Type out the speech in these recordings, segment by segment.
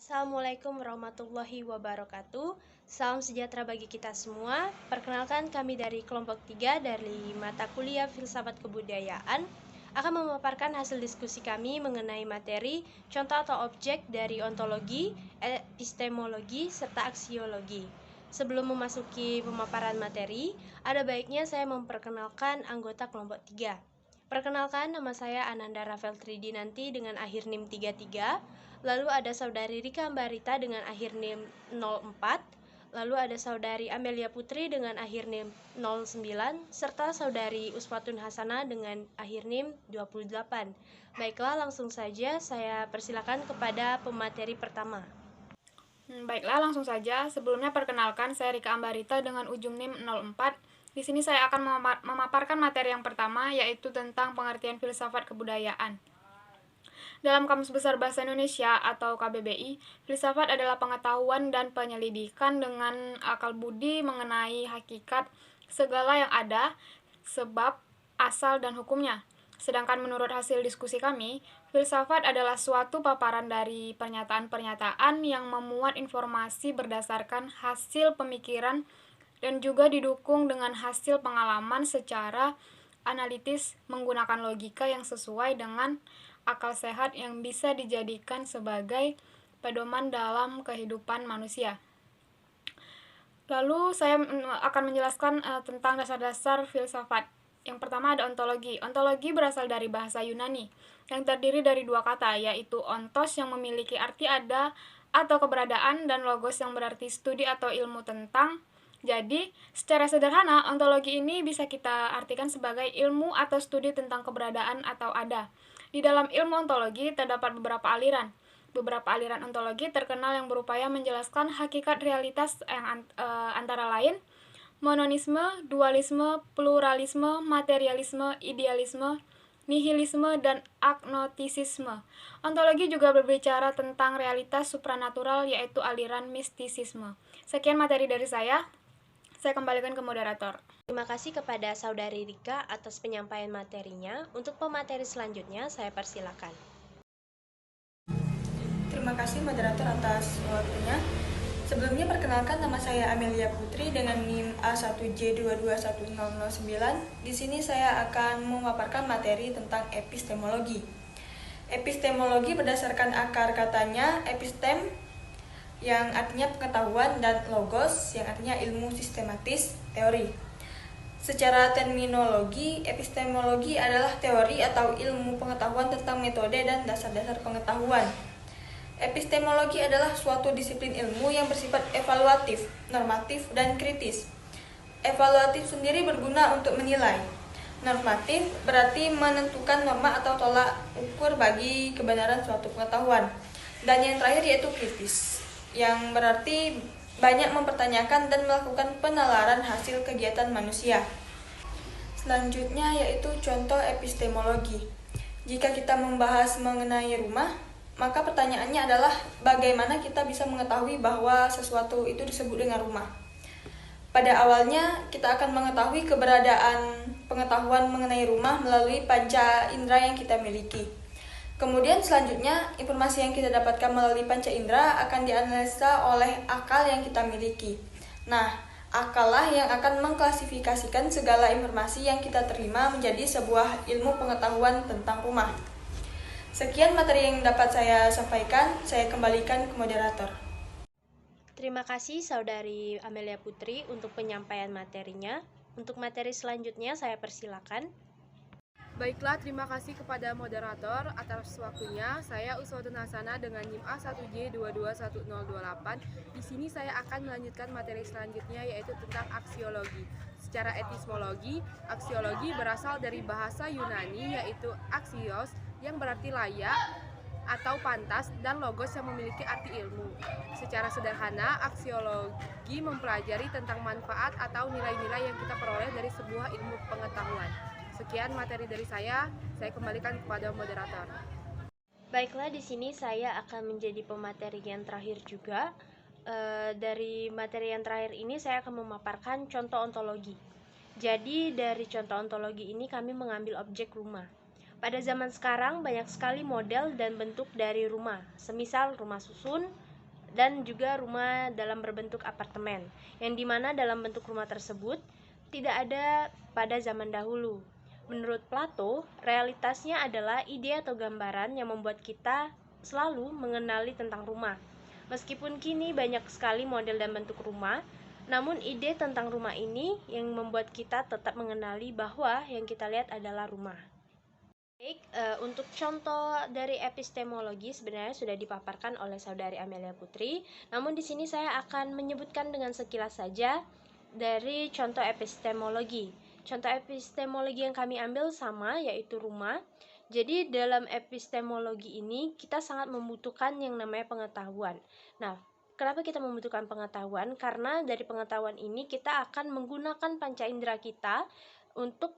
Assalamualaikum warahmatullahi wabarakatuh. Salam sejahtera bagi kita semua. Perkenalkan, kami dari kelompok 3 dari mata kuliah Filsafat Kebudayaan akan memaparkan hasil diskusi kami mengenai materi, contoh atau objek dari ontologi, epistemologi, serta aksiologi. Sebelum memasuki pemaparan materi, ada baiknya saya memperkenalkan anggota kelompok 3. Perkenalkan, nama saya Ananda Rafael Tridinanti dengan akhir NIM 33. Lalu ada saudari Rika Ambarita dengan akhir NIM 04. Lalu ada saudari Amelia Putri dengan akhir NIM 09, serta saudari Uswatun Hasana dengan akhir NIM 28. Baiklah, langsung saja saya persilakan kepada pemateri pertama. Baiklah, langsung saja. Sebelumnya perkenalkan, saya Rika Ambarita dengan ujung NIM 04. Di sini saya akan memaparkan materi yang pertama, yaitu tentang pengertian filsafat kebudayaan. Dalam Kamus Besar Bahasa Indonesia atau KBBI, filsafat adalah pengetahuan dan penyelidikan dengan akal budi mengenai hakikat segala yang ada, sebab, asal, dan hukumnya. Sedangkan menurut hasil diskusi kami, filsafat adalah suatu paparan dari pernyataan-pernyataan yang memuat informasi berdasarkan hasil pemikiran dan juga didukung dengan hasil pengalaman secara analitis menggunakan logika yang sesuai dengan akal sehat yang bisa dijadikan sebagai pedoman dalam kehidupan manusia. Lalu saya akan menjelaskan tentang dasar-dasar filsafat. Yang pertama ada ontologi. Ontologi berasal dari bahasa Yunani, yang terdiri dari dua kata, yaitu ontos yang memiliki arti ada atau keberadaan, dan logos yang berarti studi atau ilmu tentang. Jadi, secara sederhana, ontologi ini bisa kita artikan sebagai ilmu atau studi tentang keberadaan atau ada. Di dalam ilmu ontologi terdapat beberapa aliran. Beberapa aliran ontologi terkenal yang berupaya menjelaskan hakikat realitas yang antara lain mononisme, dualisme, pluralisme, materialisme, idealisme, nihilisme, dan agnostisisme. Ontologi juga berbicara tentang realitas supranatural, yaitu aliran mistisisme. Sekian materi dari saya kembalikan ke moderator. Terima kasih kepada saudari Rika atas penyampaian materinya. Untuk pemateri selanjutnya, saya persilakan. Terima kasih moderator atas waktunya. Sebelumnya perkenalkan, nama saya Amelia Putri dengan NIM A1J22109. Di sini saya akan memaparkan materi tentang epistemologi. Epistemologi berdasarkan akar katanya epistem yang artinya pengetahuan dan logos yang artinya ilmu sistematis, teori. Secara terminologi, epistemologi adalah teori atau ilmu pengetahuan tentang metode dan dasar-dasar pengetahuan. Epistemologi adalah suatu disiplin ilmu yang bersifat evaluatif, normatif, dan kritis. Evaluatif sendiri berguna untuk menilai. Normatif berarti menentukan norma atau tolak ukur bagi kebenaran suatu pengetahuan. Dan yang terakhir yaitu kritis, yang berarti banyak mempertanyakan dan melakukan penalaran hasil kegiatan manusia. Selanjutnya yaitu contoh epistemologi. Jika kita membahas mengenai rumah, maka pertanyaannya adalah bagaimana kita bisa mengetahui bahwa sesuatu itu disebut dengan rumah. Pada awalnya kita akan mengetahui keberadaan pengetahuan mengenai rumah melalui panca indera yang kita miliki. Kemudian selanjutnya informasi yang kita dapatkan melalui panca indera akan dianalisa oleh akal yang kita miliki. Nah, akal lah yang akan mengklasifikasikan segala informasi yang kita terima menjadi sebuah ilmu pengetahuan tentang rumah. Sekian materi yang dapat saya sampaikan, saya kembalikan ke moderator. Terima kasih saudari Amelia Putri untuk penyampaian materinya. Untuk materi selanjutnya saya persilakan. Baiklah, terima kasih kepada moderator atas waktunya. Saya Uswatun Hasana dengan NIM A1J221028. Di sini saya akan melanjutkan materi selanjutnya, yaitu tentang aksiologi. Secara epistemologi, aksiologi berasal dari bahasa Yunani, yaitu axios, yang berarti layak atau pantas, dan logos yang memiliki arti ilmu. Secara sederhana, aksiologi mempelajari tentang manfaat atau nilai-nilai yang kita peroleh dari sebuah ilmu pengetahuan. Sekian materi dari saya kembalikan kepada moderator. Baiklah, di sini saya akan menjadi pemateri yang terakhir juga. Dari materi yang terakhir ini saya akan memaparkan contoh ontologi. Jadi dari contoh ontologi ini kami mengambil objek rumah. Pada zaman sekarang banyak sekali model dan bentuk dari rumah, semisal rumah susun, dan juga rumah dalam berbentuk apartemen, yang dimana dalam bentuk rumah tersebut tidak ada pada zaman dahulu. Menurut Plato, realitasnya adalah ide atau gambaran yang membuat kita selalu mengenali tentang rumah. Meskipun kini banyak sekali model dan bentuk rumah, namun ide tentang rumah ini yang membuat kita tetap mengenali bahwa yang kita lihat adalah rumah. Baik, untuk contoh dari epistemologi sebenarnya sudah dipaparkan oleh saudari Amelia Putri. Namun di sini saya akan menyebutkan dengan sekilas saja dari contoh epistemologi. Contoh epistemologi yang kami ambil sama, yaitu rumah. Jadi dalam epistemologi ini kita sangat membutuhkan yang namanya pengetahuan. Nah, kenapa kita membutuhkan pengetahuan? Karena dari pengetahuan ini kita akan menggunakan panca indera kita untuk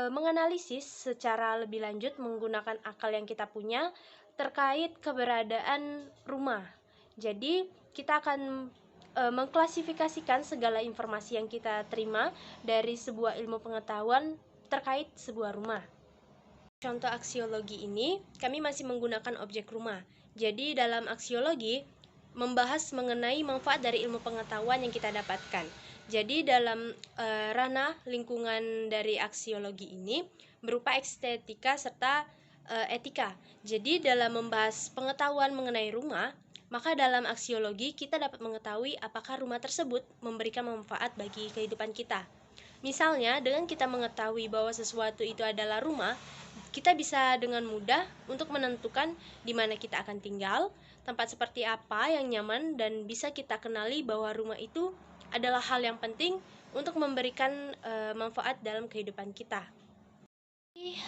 menganalisis secara lebih lanjut menggunakan akal yang kita punya terkait keberadaan rumah. Jadi kita akan mengklasifikasikan segala informasi yang kita terima dari sebuah ilmu pengetahuan terkait sebuah rumah. Contoh aksiologi ini, kami masih menggunakan objek rumah. Jadi dalam aksiologi membahas mengenai manfaat dari ilmu pengetahuan yang kita dapatkan. Jadi dalam ranah lingkungan dari aksiologi ini berupa estetika serta etika. Jadi dalam membahas pengetahuan mengenai rumah, maka dalam aksiologi kita dapat mengetahui apakah rumah tersebut memberikan manfaat bagi kehidupan kita. Misalnya, dengan kita mengetahui bahwa sesuatu itu adalah rumah, kita bisa dengan mudah untuk menentukan di mana kita akan tinggal, tempat seperti apa yang nyaman, dan bisa kita kenali bahwa rumah itu adalah hal yang penting untuk memberikan manfaat dalam kehidupan kita.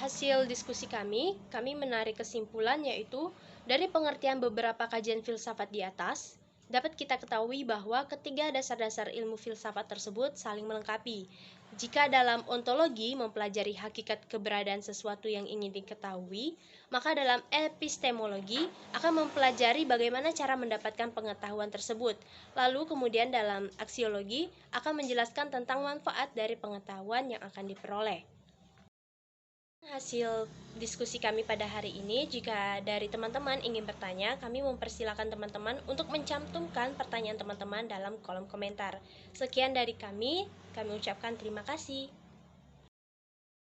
Hasil diskusi kami menarik kesimpulan yaitu dari pengertian beberapa kajian filsafat di atas, dapat kita ketahui bahwa ketiga dasar-dasar ilmu filsafat tersebut saling melengkapi. Jika dalam ontologi mempelajari hakikat keberadaan sesuatu yang ingin diketahui, maka dalam epistemologi akan mempelajari bagaimana cara mendapatkan pengetahuan tersebut. Lalu kemudian dalam aksiologi akan menjelaskan tentang manfaat dari pengetahuan yang akan diperoleh. Hasil diskusi kami pada hari ini, jika dari teman-teman ingin bertanya, kami mempersilakan teman-teman untuk mencantumkan pertanyaan teman-teman dalam kolom komentar. Sekian dari kami ucapkan terima kasih.